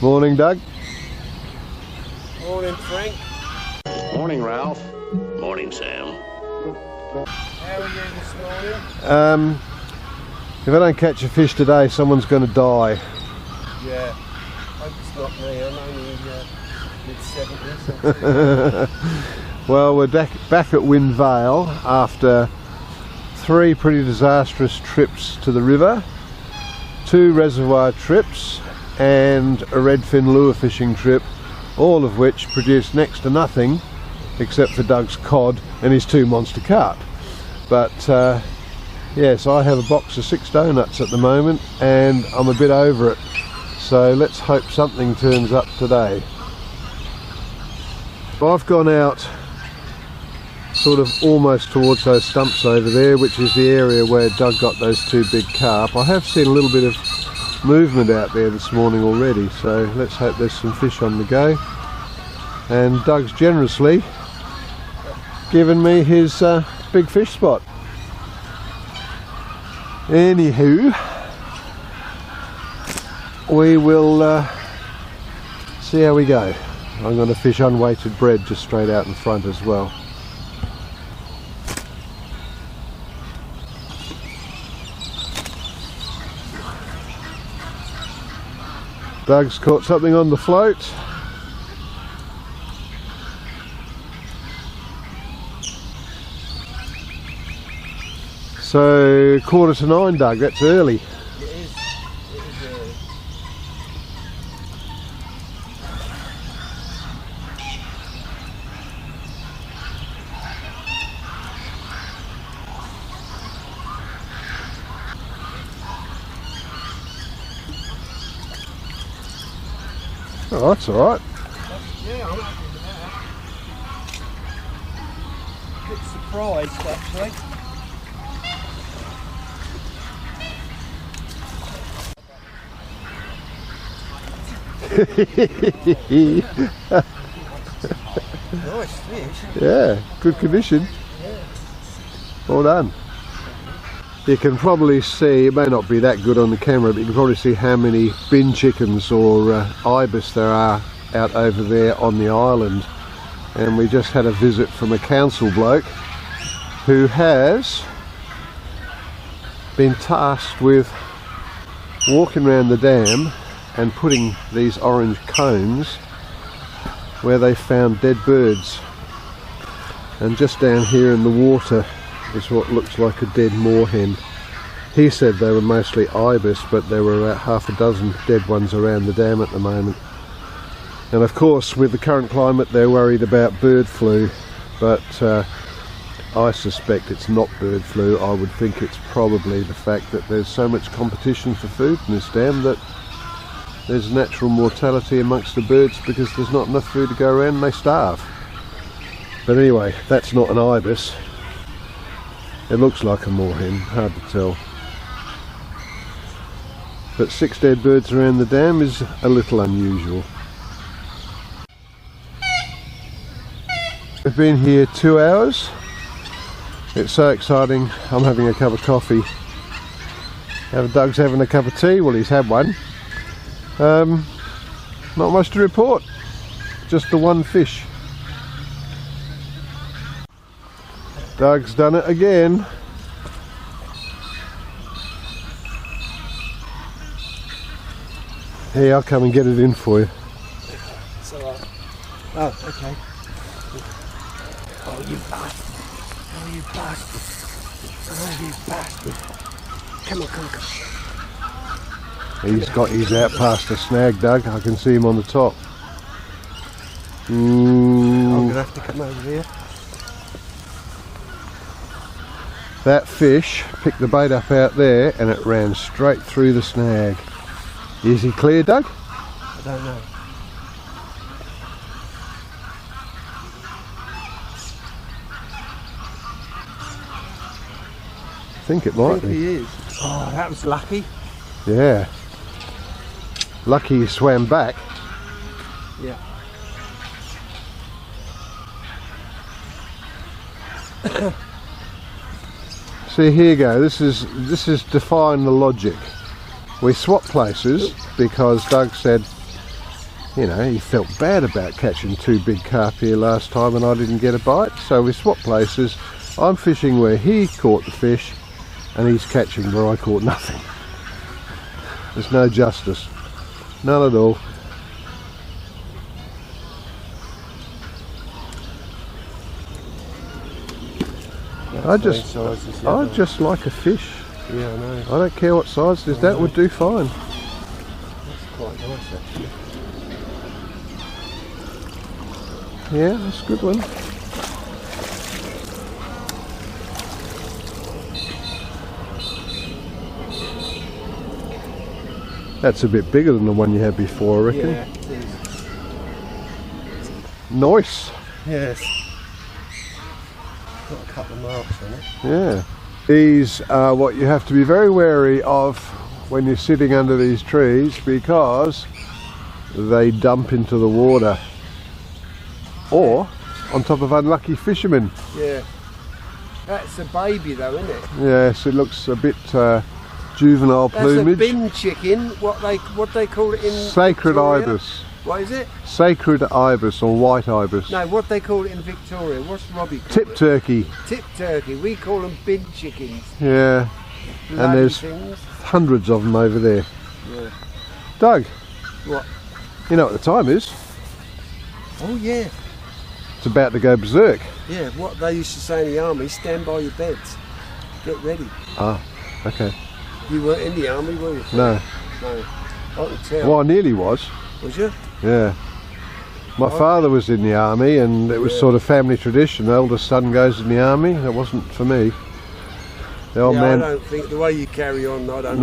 Morning, Doug. Morning, Frank. Morning, Ralph. Morning, Sam. How are you this morning? If I don't catch a fish today, someone's going to die. Yeah, hope it's not me. I'm only mid-70s. Well, we're back at Wind Vale after 3 pretty disastrous trips to the river, 2 reservoir trips and a redfin lure fishing trip, all of which produced next to nothing except for Doug's cod and his 2 monster carp. But yes, I have a box of 6 donuts at the moment and I'm a bit over it, so let's hope something turns up today. I've gone out sort of almost towards those stumps over there, which is the area where Doug got those 2 big carp. I have seen a little bit of movement out there this morning already, so let's hope there's some fish on the go. And Doug's generously given me his big fish spot. Anywho, we will see how we go. I'm going to fish unweighted bread just straight out in front as well. Doug's caught something on the float. So 8:45, Doug, that's early. It is early. Oh, that's alright. Yeah, I'm happy with that. Bit surprised, actually. Nice fish. Yeah, good condition. Yeah. Well done. You can probably see, it may not be that good on the camera, but you can probably see how many bin chickens or ibis there are out over there on the island. And we just had a visit from a council bloke who has been tasked with walking around the dam and putting these orange cones where they found dead birds. And just down here in the water is what looks like a dead moorhen. He said they were mostly ibis, but there were about half a dozen dead ones around the dam at the moment. And of course, with the current climate, they're worried about bird flu, but I suspect it's not bird flu. I would think it's probably the fact that there's so much competition for food in this dam that there's natural mortality amongst the birds because there's not enough food to go around and they starve. But anyway, that's not an ibis. It looks like a moorhen, hard to tell. But 6 dead birds around the dam is a little unusual. We've been here 2 hours. It's so exciting. I'm having a cup of coffee. Doug's having a cup of tea. Well, he's had one. Not much to report. Just the 1 fish. Doug's done it again. Here, I'll come and get it in for you. It's alright. Oh, okay. Oh, you bastard. Oh, you bastard. Oh, you bastard. Come on, come on, come on. He's got his out past the snag, Doug. I can see him on the top. I'm going to have to come over here. That fish picked the bait up out there and it ran straight through the snag. Is he clear, Doug? I don't know. I think it might I think be. he is. Oh, that was lucky. Yeah. Lucky he swam back. Yeah. See, here you go. This is define the logic. We swapped places because Doug said you know, he felt bad about catching 2 big carp here last time and I didn't get a bite. So we swapped places. I'm fishing where he caught the fish and he's catching where I caught nothing. There's no justice, none at all. I just like a fish. Yeah, I know. I don't care what size it is, that would do fine. That's quite nice actually. Yeah, that's a good one. That's a bit bigger than the one you had before, I reckon. Yeah, it is. Nice. Yes. Got a couple of marks on it. Yeah. These are what you have to be very wary of when you're sitting under these trees, because they dump into the water. Or on top of unlucky fishermen. Yeah. That's a baby though, isn't it? Yes, it looks a bit juvenile plumage. That's a bin chicken. What they call it in Sacred Victoria? ibis. What is it? Sacred ibis or white ibis. No, what they call it in Victoria. What's Robbie called Tip it? turkey. Tip turkey. We call them bin chickens. Yeah. Bloody And there's things. hundreds of them over there. Yeah. Doug, What? you know what the time is? Oh yeah. It's about to go berserk. Yeah. What they used to say in the army: stand by your beds. Get ready. Ah, okay. You weren't in the army, were you? No. No. I can tell. Well, I nearly was. Was you? Yeah. My father was in the army and it was sort of family tradition. The eldest son goes in the army. That wasn't for me. The old man. I don't think the way you carry on, I don't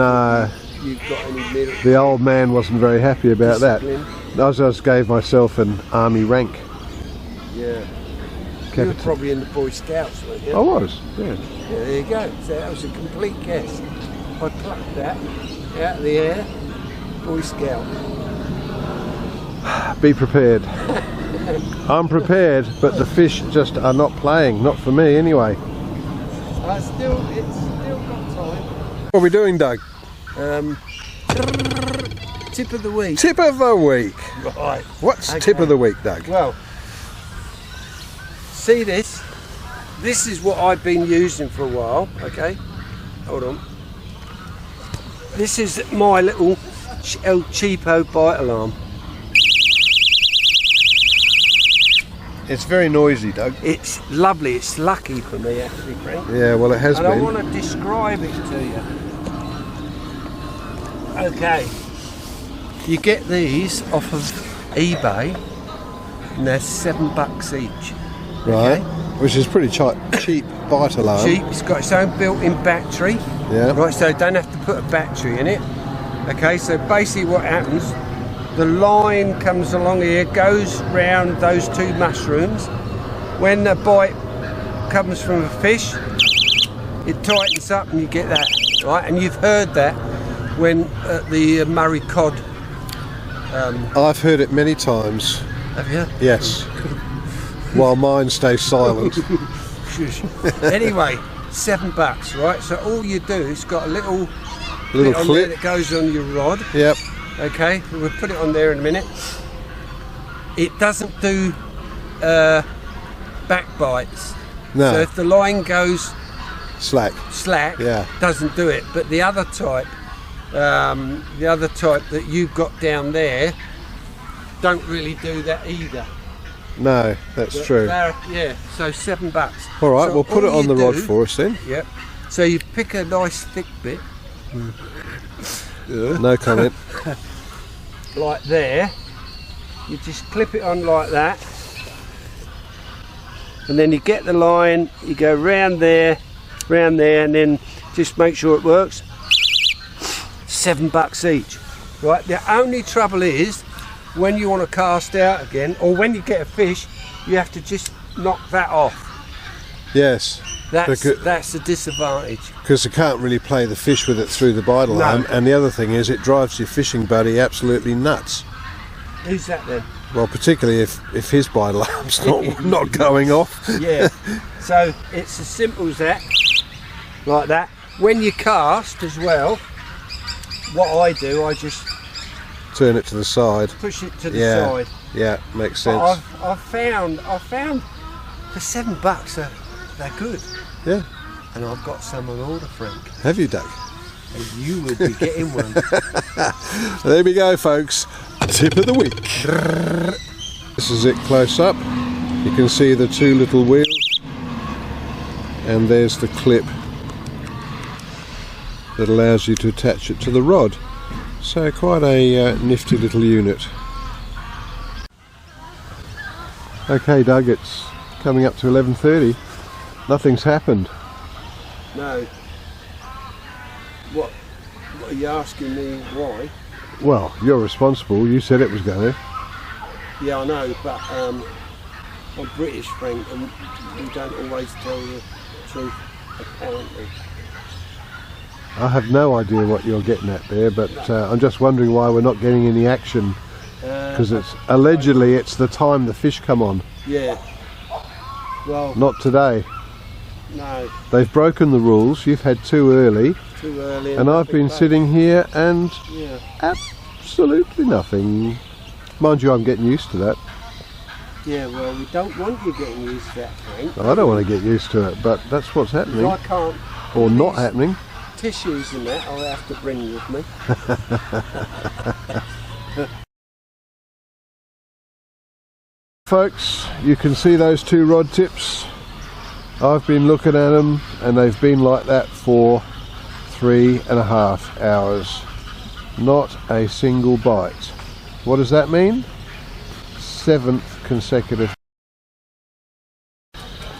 think you've got any military The old man wasn't very happy about discipline. that. I just gave myself an army rank. Yeah. Kept You were it- probably in the Boy Scouts, weren't you? I was, yeah. Yeah, there you go. So that was a complete guess. I plucked that out of the air. Boy Scout. Be prepared. I'm prepared, but the fish just are not playing. Not for me, anyway. It's still got time. What are we doing, Doug? Tip of the week. Tip of the week. Right. What's Okay. tip of the week, Doug? Well, see this? This is what I've been using for a while. Okay. Hold on. This is my little El Cheapo bite alarm. It's very noisy, Doug. It's lovely. It's lucky for me, actually, Frank. Yeah, well, it has And I been. want to describe it to you. Okay. You get these off of eBay, and they're $7 each. Right. Which is pretty cheap bite alarm. Cheap. It's got its own built-in battery. Yeah. Right, so you don't have to put a battery in it. Okay, so basically what happens, the line comes along here, goes round those 2 mushrooms. When the bite comes from a fish, it tightens up and you get that, right? And you've heard that when the Murray cod. I've heard it many times. Have you? Yes. While mine stays silent. Shush. Anyway, $7, right? So all you do is got a little Little bit on there clip. that goes on your rod. Yep. Okay, we'll put it on there in a minute. It doesn't do back bites. No. So if the line goes Slack. slack, Yeah. doesn't do it. But the other type that you've got down there, don't really do that either. No, that's But true. yeah, so $7. All right, So we'll put all it on you the rod do- for us then. Yep. So you pick a nice thick bit, No comment. like there. You just clip it on like that, and then you get the line. You go round there, and then just make sure it works. $7 each. Right. The only trouble is when you want to cast out again, or when you get a fish, you have to just knock that off. Yes. That's Because- the disadvantage. Because you can't really play the fish with it through the bite alarm. And the other thing is it drives your fishing buddy absolutely nuts. Who's that then? Well, particularly if his bite alarm's not going off. Yeah. So it's as simple as that, like that. When you cast as well, what I do, I just turn it to the side. Push it to the Yeah. side. Yeah, makes sense. But I've found for $7 they're good. Yeah. And I've got some on order, Frank. Have you, Doug? And you would be getting one. There we go, folks. Tip of the week. This is it close up. You can see the two little wheels. And there's the clip that allows you to attach it to the rod. So quite a nifty little unit. Okay, Doug, it's coming up to 11:30. Nothing's happened. No. What are you asking me why? Well, you're responsible. You said it was going to. Yeah, I know, but I'm British, Frank, and we don't always tell the truth, apparently. I have no idea what you're getting at there, but I'm just wondering why we're not getting any action. Because it's allegedly it's the time the fish come on. Yeah. Well, not today. No. They've broken the rules. You've had too early. Too early. And I've been sitting here and yeah. Absolutely nothing. Mind you, I'm getting used to that. Yeah, well, we don't want you getting used to that, Frank. I don't want to get used to it, but that's what's happening. I can't. Or not happening. Tissues and that I'll have to bring with me. Folks, you can see those two rod tips. I've been looking at them and they've been like that for 3.5 hours. Not a single bite. What does that mean? 7th consecutive.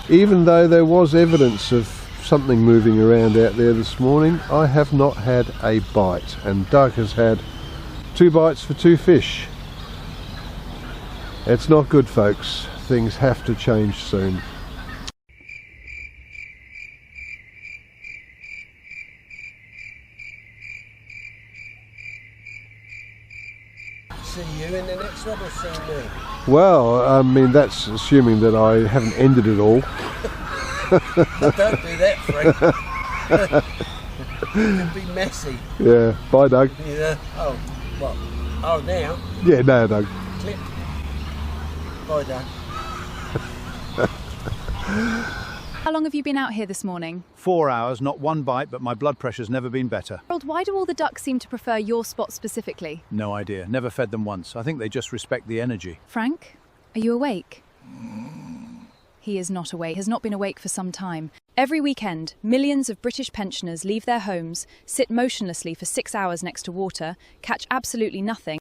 Even though there was evidence of something moving around out there this morning, I have not had a bite, and Doug has had 2 bites for 2 fish. It's not good, folks. Things have to change soon. See you in the next one or see me? Well, I mean, that's assuming that I haven't ended it all. Don't do that, Frank. It'd be messy. Yeah, bye, Doug. Yeah. Oh, what? Oh, now? Yeah, no, Doug. Clip. Bye, Doug. How long have you been out here this morning? 4 hours, not one bite, but my blood pressure's never been better. Harold, why do all the ducks seem to prefer your spot specifically? No idea. Never fed them once. I think they just respect the energy. Frank, are you awake? He is not awake, has not been awake for some time. Every weekend, millions of British pensioners leave their homes, sit motionlessly for 6 hours next to water, catch absolutely nothing,